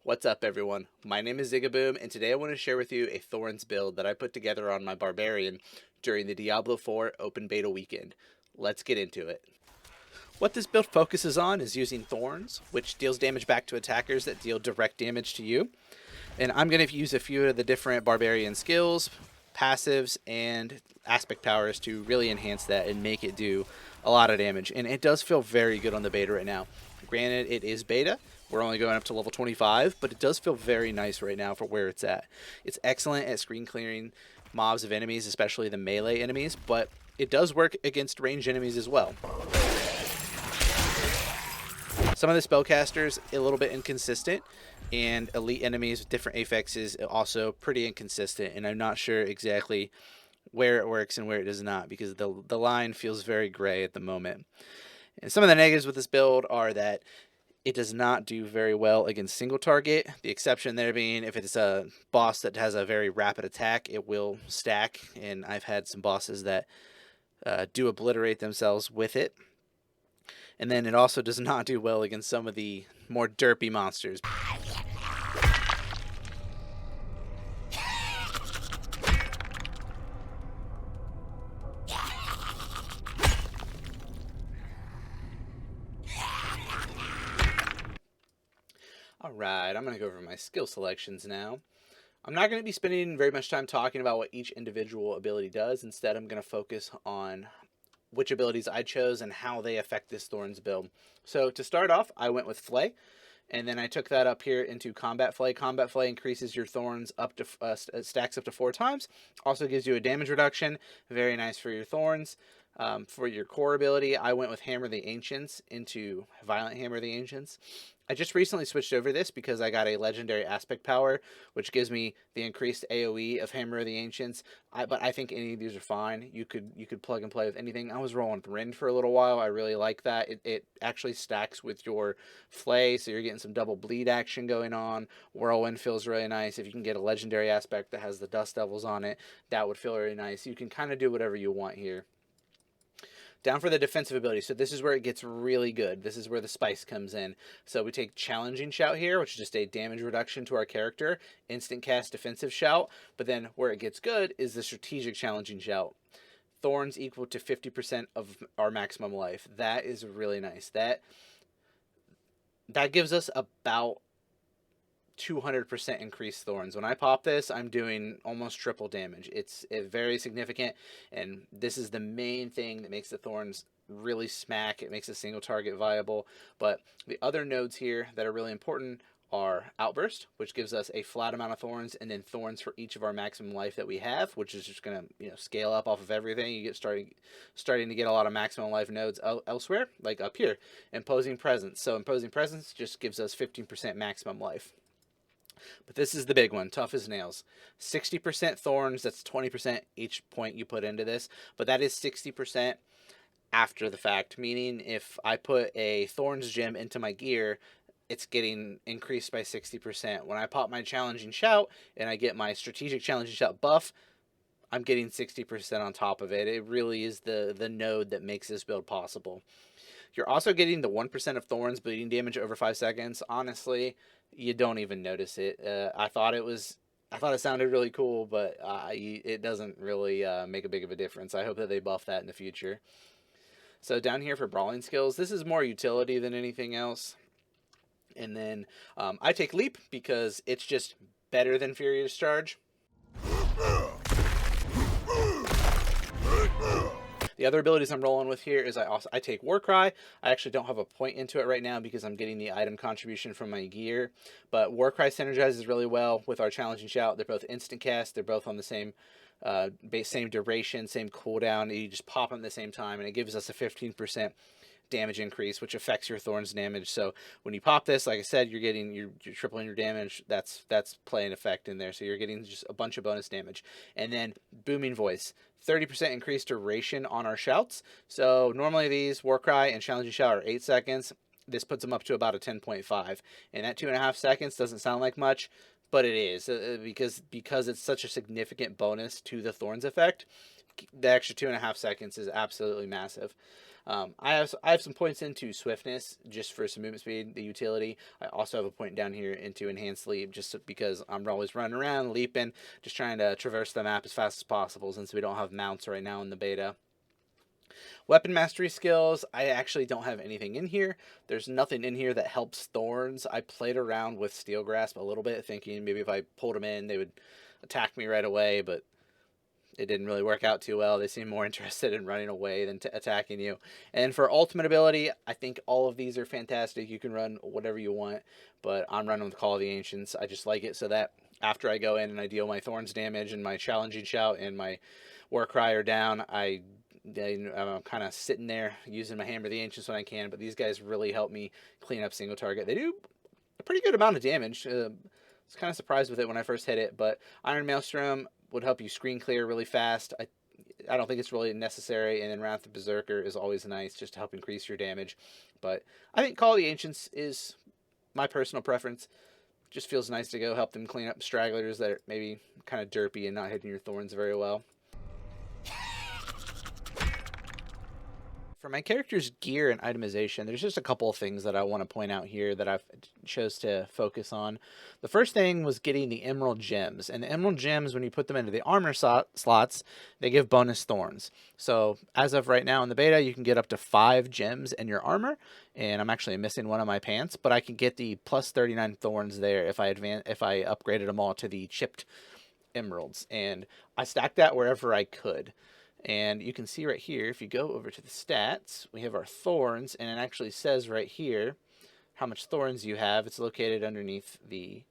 What's up, everyone? My name is Zigaboom, and today I want to share with you a Thorns build that I put together on my Barbarian during the Diablo 4 open beta weekend. Let's get into it. What this build focuses on is using Thorns, which deals damage back to attackers that deal direct damage to you. And I'm going to use a few of the different Barbarian skills, passives, and aspect powers to really enhance that and make it do a lot of damage. And it does feel very good on the beta right now. Granted, it is beta. We're only going up to level 25, but it does feel very nice right now for where it's at. It's excellent at screen clearing mobs of enemies, especially the melee enemies, but it does work against ranged enemies as well. Some of the spellcasters a little bit inconsistent, and elite enemies with different affixes also pretty inconsistent, and I'm not sure exactly where it works and where it does not, because the line feels very gray at the moment. And some of the negatives with this build are that it does not do very well against single target. The exception there being if it's a boss that has a very rapid attack, it will stack, and I've had some bosses that do obliterate themselves with it. And then it also does not do well against some of the more derpy monsters. Alright, I'm going to go over my skill selections now. I'm not going to be spending very much time talking about what each individual ability does. Instead, I'm going to focus on which abilities I chose and how they affect this Thorns build. So to start off, I went with Flay, and then I took that up here into Combat Flay. Combat Flay increases your Thorns up to stacks up to 4 times. Also gives you a damage reduction. Very nice for your Thorns. For your core ability, I went with Hammer the Ancients into Violent Hammer the Ancients. I just recently switched over this because I got a legendary aspect power, which gives me the increased AoE of Hammer of the Ancients. But I think any of these are fine. You could plug and play with anything. I was rolling Rend for a little while. I really like that. It actually stacks with your Flay, so you're getting some double bleed action going on. Whirlwind feels really nice. If you can get a legendary aspect that has the Dust Devils on it, that would feel really nice. You can kind of do whatever you want here. Down for the defensive ability. So this is where it gets really good. This is where the spice comes in. So we take Challenging Shout here, which is just a damage reduction to our character. Instant cast Defensive Shout. But then where it gets good is the Strategic Challenging Shout. Thorns equal to 50% of our maximum life. That is really nice. That gives us about 200% increased Thorns. When I pop this, I'm doing almost triple damage. It's very significant, and this is the main thing that makes the Thorns really smack. It makes a single target viable. But the other nodes here that are really important are Outburst, which gives us a flat amount of Thorns, and then Thorns for each of our maximum life that we have, which is just going to scale up off of everything. You get starting to get a lot of maximum life nodes elsewhere, like up here. Imposing Presence. So Imposing Presence just gives us 15% maximum life. But this is the big one, tough as nails. 60% Thorns, that's 20% each point you put into this, but that is 60% after the fact, meaning if I put a Thorns gem into my gear, it's getting increased by 60%. When I pop my Challenging Shout and I get my Strategic Challenging Shout buff, I'm getting 60% on top of it. It really is the node that makes this build possible. You're also getting the 1% of Thorns bleeding damage over 5 seconds. Honestly, you don't even notice it. I thought it sounded really cool, but it doesn't really make a big of a difference. I hope that they buff that in the future. So down here for brawling skills, this is more utility than anything else. And then I take Leap because it's just better than Furious Charge. The other abilities I'm rolling with here is I take Warcry. I actually don't have a point into it right now because I'm getting the item contribution from my gear. But Warcry synergizes really well with our Challenging Shout. They're both instant cast. They're both on the same duration, same cooldown. You just pop them at the same time, and it gives us a 15% damage increase, which affects your Thorns damage. So when you pop this, like I said, you're tripling your damage. That's playing effect in there. So you're getting just a bunch of bonus damage. And then Booming Voice, 30% increased duration on our shouts. So normally these Warcry and Challenging Shout are 8 seconds. This puts them up to about a 10.5. And that 2.5 seconds doesn't sound like much, but it is because it's such a significant bonus to the Thorns effect. The extra 2.5 seconds is absolutely massive. I have some points into swiftness just for some movement speed, the utility. I also have a point down here into enhanced leap just because I'm always running around, leaping, just trying to traverse the map as fast as possible since we don't have mounts right now in the beta. Weapon mastery skills, I actually don't have anything in here. There's nothing in here that helps Thorns. I played around with Steel Grasp a little bit, thinking maybe if I pulled them in, they would attack me right away, but it didn't really work out too well. They seem more interested in running away than attacking you. And for ultimate ability, I think all of these are fantastic. You can run whatever you want, but I'm running with Call of the Ancients. I just like it so that after I go in and I deal my Thorns damage and my Challenging Shout and my War Cry are down, I'm kind of sitting there using my Hammer of the Ancients when I can, but these guys really help me clean up single target. They do a pretty good amount of damage. I was kind of surprised with it when I first hit it, but Iron Maelstrom would help you screen clear really fast. I don't think it's really necessary, and then Wrath of Berserker is always nice just to help increase your damage. But I think Call of the Ancients is my personal preference. Just feels nice to go help them clean up stragglers that are maybe kind of derpy and not hitting your Thorns very well. For my character's gear and itemization, there's just a couple of things that I want to point out here that I've chose to focus on. The first thing was getting the Emerald Gems. And the Emerald Gems, when you put them into the armor slots, they give bonus thorns. So as of right now in the beta, you can get up to 5 gems in your armor. And I'm actually missing one of my pants, but I can get the plus 39 thorns there if I upgraded them all to the chipped emeralds. And I stacked that wherever I could. And you can see right here, if you go over to the stats, we have our thorns, and it actually says right here how much thorns you have. It's located underneath the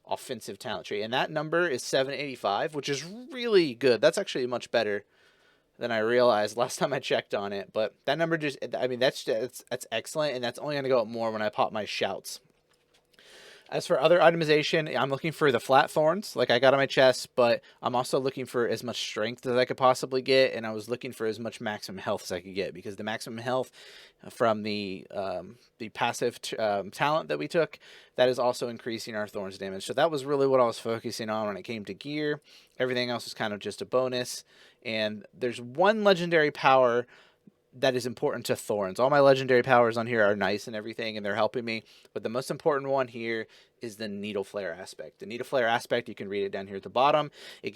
offensive talent tree. And that number is 785, which is really good. That's actually much better than I realized last time I checked on it. But that number just, I mean, that's excellent, and that's only going to go up more when I pop my shouts. As for other itemization, I'm looking for the flat thorns, like I got on my chest, but I'm also looking for as much strength as I could possibly get, and I was looking for as much maximum health as I could get, because the maximum health from the passive talent that we took, that is also increasing our thorns damage. So that was really what I was focusing on when it came to gear. Everything else was kind of just a bonus, and there's one legendary power that is important to Thorns. All my legendary powers on here are nice and everything, and they're helping me. But the most important one here is the Needle Flare aspect. The Needle Flare aspect, you can read it down here at the bottom. It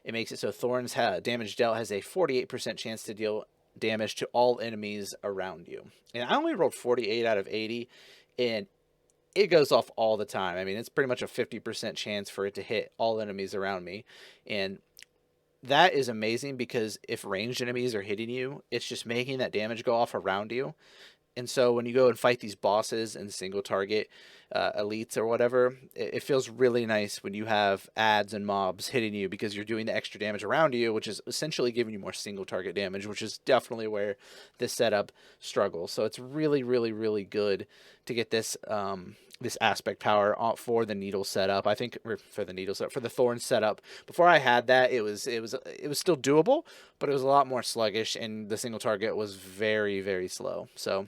makes it so Thorns damage dealt has a 48% chance to deal damage to all enemies around you. And I only rolled 48 out of 80, and it goes off all the time. I mean, it's pretty much a 50% chance for it to hit all enemies around me. And that is amazing, because if ranged enemies are hitting you, it's just making that damage go off around you. And so when you go and fight these bosses and single target elites or whatever, it feels really nice when you have adds and mobs hitting you, because you're doing the extra damage around you, which is essentially giving you more single target damage, which is definitely where this setup struggles. So it's really, really, really good to get this this aspect power for the needle setup. I think for the thorn setup. Before I had that, it was still doable, but it was a lot more sluggish, and the single target was very, very slow. So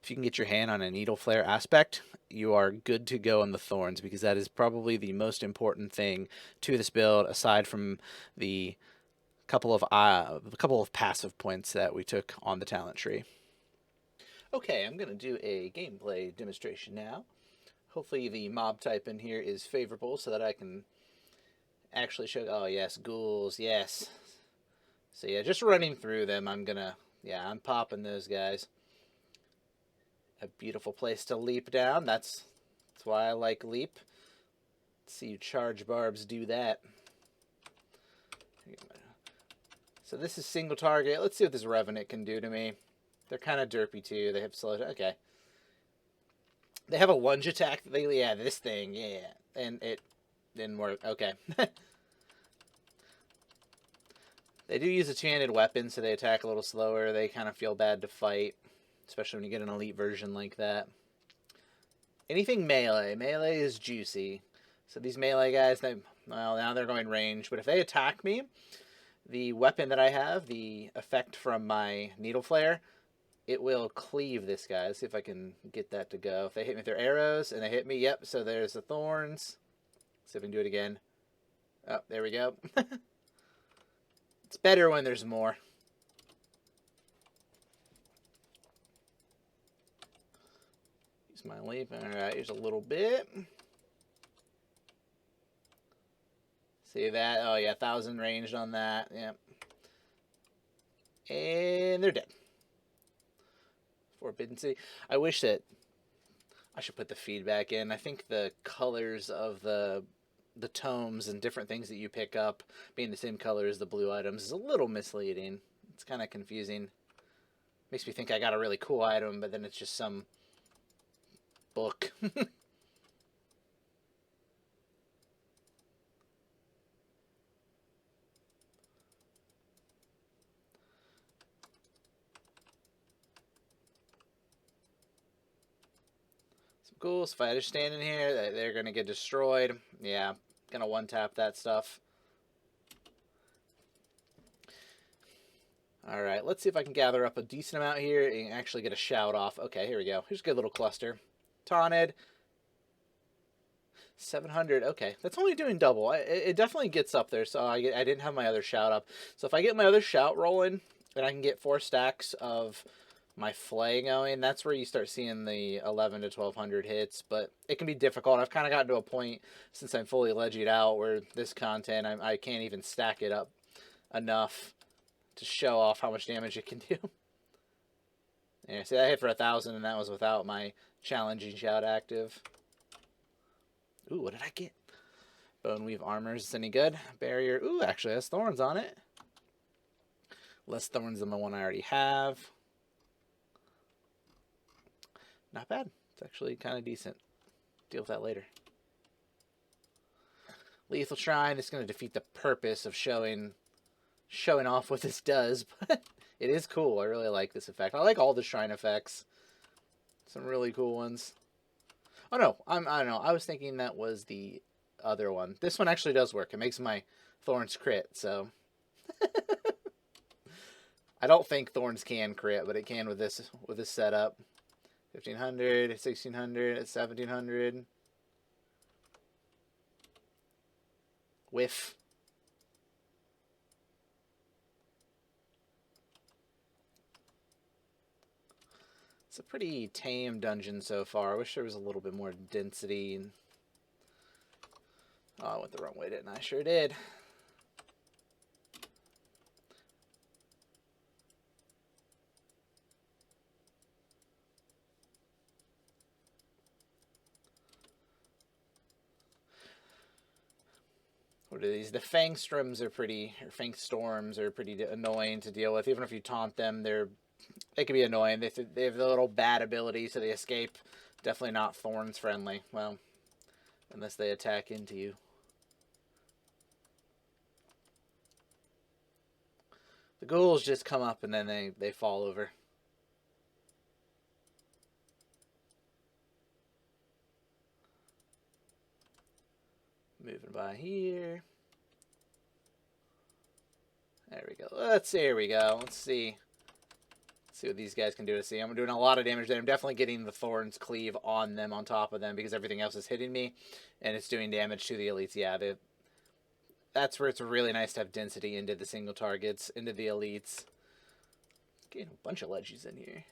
if you can get your hand on a needle flare aspect, you are good to go on the thorns, because that is probably the most important thing to this build, aside from the couple of passive points that we took on the talent tree. Okay, I'm going to do a gameplay demonstration now. Hopefully the mob type in here is favorable so that I can actually show... Oh, yes, ghouls, yes. So, yeah, just running through them, I'm popping those guys. A beautiful place to leap down. That's why I like leap. Let's see you charge barbs do that. So this is single target. Let's see what this Revenant can do to me. They're kind of derpy too. They have slow... Okay. They have a lunge attack. Yeah, this thing, yeah. And it didn't work. Okay. They do use a two-handed weapon, so they attack a little slower. They kind of feel bad to fight, especially when you get an elite version like that. Anything melee. Melee is juicy. So these melee guys, well, now they're going range. But if they attack me, the weapon that I have, the effect from my Needle Flare, it will cleave this guy. Let's see if I can get that to go. If they hit me with their arrows, and they hit me, yep, so there's the thorns. Let's see if we can do it again. Oh, there we go. It's better when there's more. my leap. Alright, here's a little bit. See that? Oh yeah, 1,000 ranged on that. Yep. And they're dead. Forbidden City. I wish that I should put the feedback in. I think the colors of the tomes and different things that you pick up being the same color as the blue items is a little misleading. It's kind of confusing. Makes me think I got a really cool item, but then it's just some book. Ghouls, if I just stand in here, they're going to get destroyed. Yeah, going to one-tap that stuff. Alright, let's see if I can gather up a decent amount here and actually get a shout off. Okay, here we go. Here's a good little cluster. Taunted. 700. Okay, that's only doing double. It definitely gets up there, so I didn't have my other shout up. So if I get my other shout rolling, then I can get 4 stacks of my flay going, that's where you start seeing the 11 to 1200 hits, but it can be difficult. I've kind of gotten to a point since I'm fully legied out where this content, I can't even stack it up enough to show off how much damage it can do. Yeah, see, that hit for 1,000, and that was without my challenging shout active. Ooh, what did I get? Bone Weave Armor, is this any good? Barrier, ooh, actually has thorns on it. Less thorns than the one I already have. Not bad. It's actually kind of decent. Deal with that later. Lethal Shrine is going to defeat the purpose of showing off what this does, but it is cool. I really like this effect. I like all the shrine effects. Some really cool ones. Oh no, I don't know. I was thinking that was the other one. This one actually does work. It makes my Thorns crit, so I don't think Thorns can crit, but it can with this setup. 1,500, 1,600, 1,700. Whiff. It's a pretty tame dungeon so far. I wish there was a little bit more density. Oh, I went the wrong way, didn't I? Sure did. What are these? The Fangstorms are pretty, or Fangstorms are pretty annoying to deal with. Even if you taunt them, they can be annoying. They have the little bad ability, so they escape. Definitely not Thorns friendly. Well, unless they attack into you. The ghouls just come up and then they fall over. Moving by here. There we go. There we go. Let's see. Let's see what these guys can do to see. I'm doing a lot of damage there. I'm definitely getting the Thorns cleave on them, on top of them, because everything else is hitting me, and it's doing damage to the elites. Yeah, that's where it's really nice to have density into the single targets, into the elites. Getting a bunch of legends in here.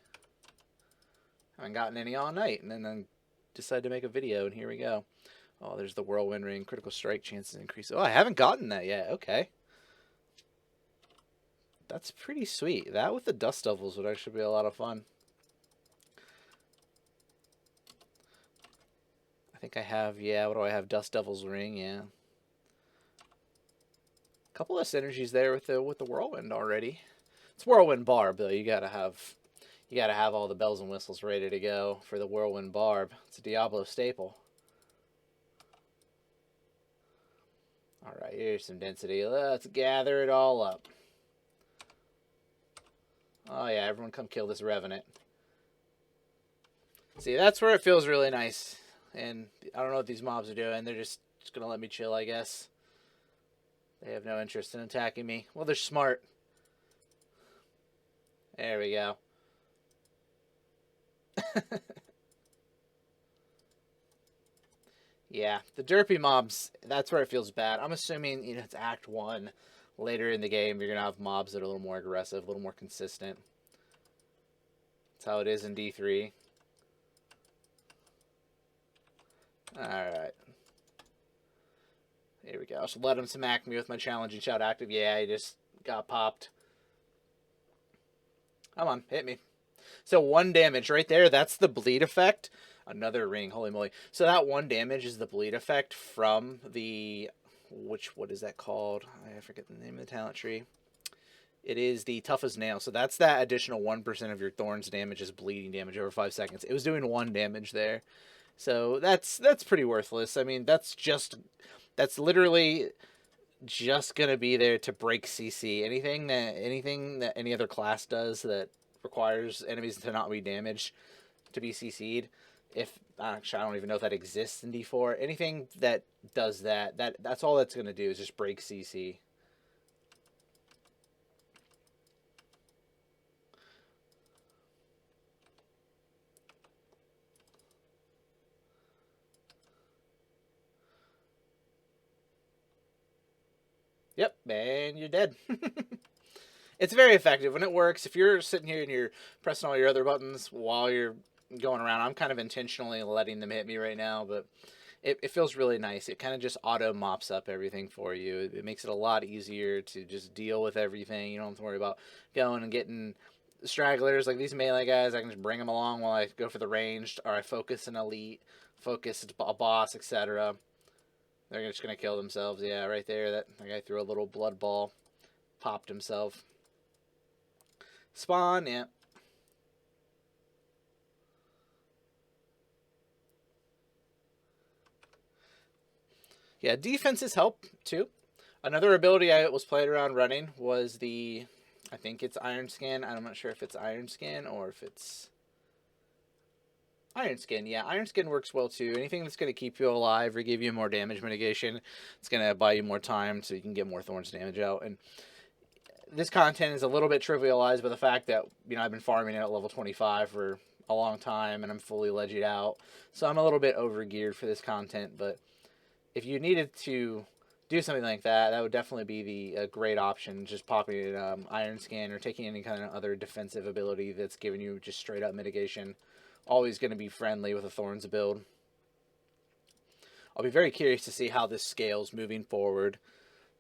Haven't gotten any all night, and then I decided to make a video, and here we go. Oh, there's the Whirlwind Ring. Critical strike chances increase. Oh, I haven't gotten that yet. Okay. That's pretty sweet. That with the Dust Devils would actually be a lot of fun. I think I have, yeah, what do I have? Dust Devil's Ring, yeah. A couple of synergies there with the Whirlwind already. It's Whirlwind Barb, though. You gotta have all the bells and whistles ready to go for the Whirlwind Barb. It's a Diablo staple. Alright, here's some density. Let's gather it all up. Oh yeah, everyone come kill this Revenant. See, that's where it feels really nice. And I don't know what these mobs are doing. They're just gonna let me chill, I guess. They have no interest in attacking me. Well, they're smart. There we go. Yeah, the derpy mobs, that's where it feels bad. I'm assuming, it's Act 1. Later in the game, you're going to have mobs that are a little more aggressive, a little more consistent. That's how it is in D3. Alright. Here we go. So let him smack me with my challenging shot active. Yeah, he just got popped. Come on, hit me. So 1 damage right there. That's the bleed effect. Another ring. Holy moly. So that 1 damage is the bleed effect from the... what is that called? I forget the name of the talent tree. It is the Tough as Nail. So that's that additional 1% of your Thorns damage is bleeding damage over 5 seconds. It was doing 1 damage there. So that's pretty worthless. I mean, that's literally just gonna be there to break CC. Anything that any other class does that requires enemies to not be damaged to be CC'd. If actually, I don't even know if that exists in D4. Anything that does that's all that's gonna do is just break CC. Yep, and you're dead. It's very effective when it works. If you're sitting here and you're pressing all your other buttons while you're going around, I'm kind of intentionally letting them hit me right now, but it feels really nice. It kind of just auto mops up everything for you. It makes it a lot easier to just deal with everything. You don't have to worry about going and getting stragglers like these melee guys. I can just bring them along while I go for the ranged, or I focus an elite, focus a boss, etc. They're just going to kill themselves. Yeah, right there. That guy threw a little blood ball. Popped himself. Spawn, yeah. Yeah, defenses help, too. Another ability I was playing around running was the... I think it's Iron Skin. I'm not sure if it's Iron Skin or if it's... Iron Skin, yeah. Iron Skin works well, too. Anything that's going to keep you alive or give you more damage mitigation, it's going to buy you more time so you can get more Thorns damage out. And this content is a little bit trivialized by the fact that, you know, I've been farming it at level 25 for a long time and I'm fully legged out. So I'm a little bit over-geared for this content, but if you needed to do something like that, that would definitely be the great option, just popping an Iron Skin or taking any kind of other defensive ability that's giving you just straight-up mitigation. Always going to be friendly with a Thorns build. I'll be very curious to see how this scales moving forward.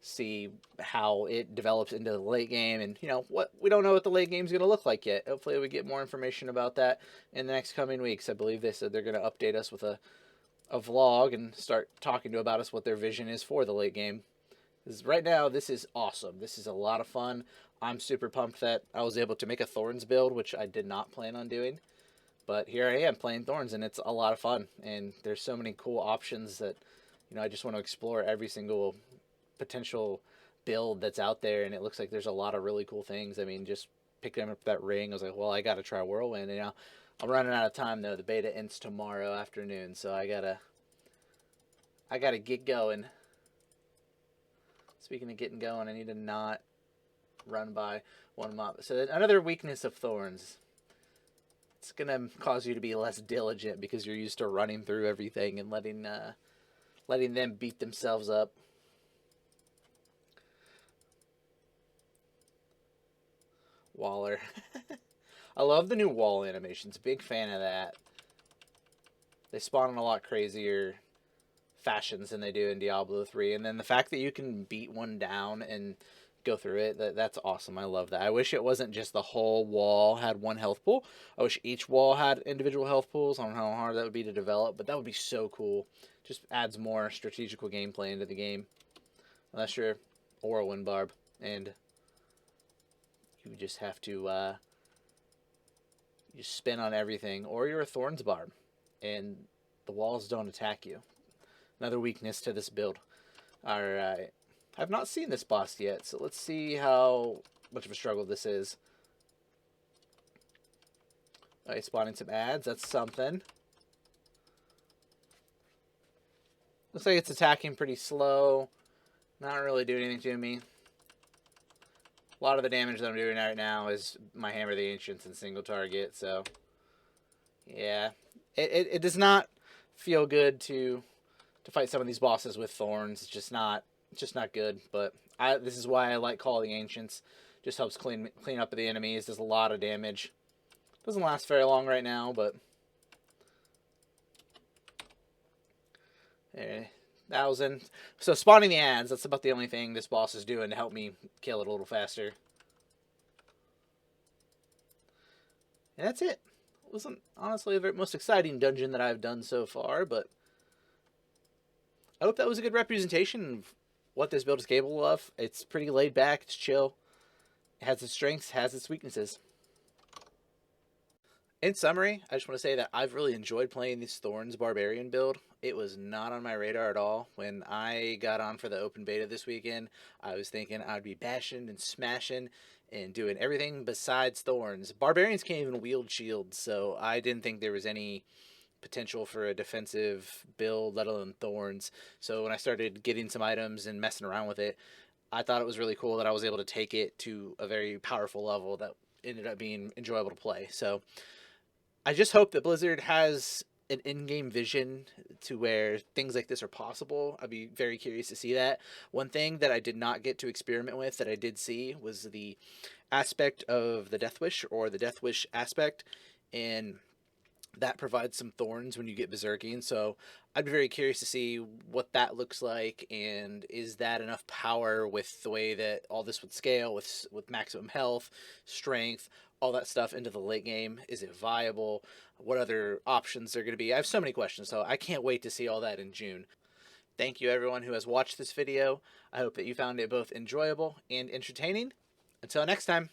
See how it develops into the late game, and you know what, we don't know what the late game is going to look like yet. Hopefully we get more information about that in the next coming weeks. I believe they said they're going to update us with a vlog and start talking about us what their vision is for the late game. Because right now this is awesome. This is a lot of fun. I'm super pumped that I was able to make a Thorns build, which I did not plan on doing, but here I am playing Thorns, and it's a lot of fun. And there's so many cool options that, you know, I just want to explore every single potential build that's out there, and it looks like there's a lot of really cool things. I mean, just picking up that ring, I was like, well, I gotta try Whirlwind. And, you know, I'm running out of time though. The beta ends tomorrow afternoon, so I gotta get going. Speaking of getting going, I need to not run by one mob. So another weakness of Thorns, it's gonna cause you to be less diligent because you're used to running through everything and letting them beat themselves up. Waller. I love the new wall animations. Big fan of that. They spawn in a lot crazier fashions than they do in Diablo 3. And then the fact that you can beat one down and go through it, that's awesome. I love that. I wish it wasn't just the whole wall had one health pool. I wish each wall had individual health pools. I don't know how hard that would be to develop, but that would be so cool. Just adds more strategical gameplay into the game. Unless you're Whirlwind Barb and you just have to you spin on everything, or you're a Thorns Barb and the walls don't attack you. Another weakness to this build. Alright. I've not seen this boss yet, so let's see how much of a struggle this is. Alright, spawning some ads. That's something. Looks like it's attacking pretty slow. Not really doing anything to me. A lot of the damage that I'm doing right now is my Hammer of the Ancients and single target, so yeah. It does not feel good to fight some of these bosses with Thorns. It's just not good, but this is why I like Call of the Ancients. Just helps clean up the enemies, does a lot of damage. Doesn't last very long right now, but 1,000. So spawning the ads, that's about the only thing this boss is doing to help me kill it a little faster. And that's it. It wasn't honestly the most exciting dungeon that I've done so far, but I hope that was a good representation of what this build is capable of. It's pretty laid back, it's chill. It has its strengths, has its weaknesses. In summary, I just want to say that I've really enjoyed playing this Thorns Barbarian build. It was not on my radar at all. When I got on for the open beta this weekend, I was thinking I'd be bashing and smashing and doing everything besides Thorns. Barbarians can't even wield shields, so I didn't think there was any potential for a defensive build, let alone Thorns. So when I started getting some items and messing around with it, I thought it was really cool that I was able to take it to a very powerful level that ended up being enjoyable to play. So I just hope that Blizzard has an in-game vision to where things like this are possible. I'd be very curious to see that. One thing that I did not get to experiment with that I did see was the aspect of the Death Wish, or the Death Wish aspect, and that provides some thorns when you get berserking. So I'd be very curious to see what that looks like, and is that enough power with the way that all this would scale with maximum health, strength, all that stuff into the late game. Is it viable? What other options are going to be? I have so many questions, so I can't wait to see all that in June. Thank you everyone who has watched this video. I hope that you found it both enjoyable and entertaining. Until next time.